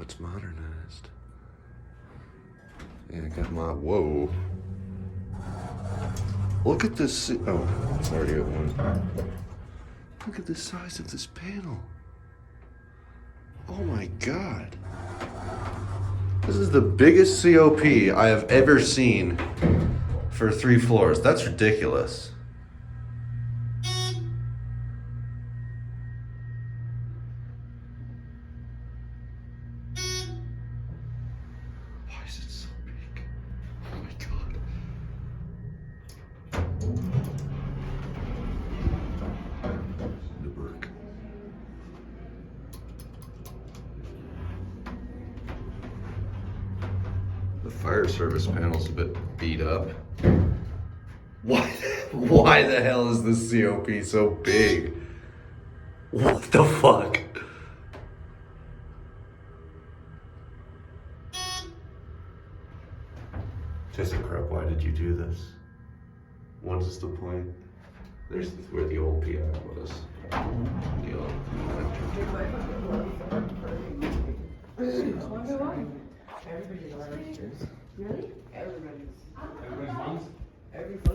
it's modernized. Yeah, I got my, whoa. Look at this, oh, it's already at one. Look at the size of this panel. Oh my God. This is the biggest COP I have ever seen for 3 floors. That's ridiculous. Why is it so big? Oh my God. The work. The fire service panel's a bit beat up. Why the hell is this COP so big? What the fuck? ThyssenKrupp, why did you do this? What is the point? There's where the old PI was. The old Everybody's on. Really? Everybody's. Everybody's.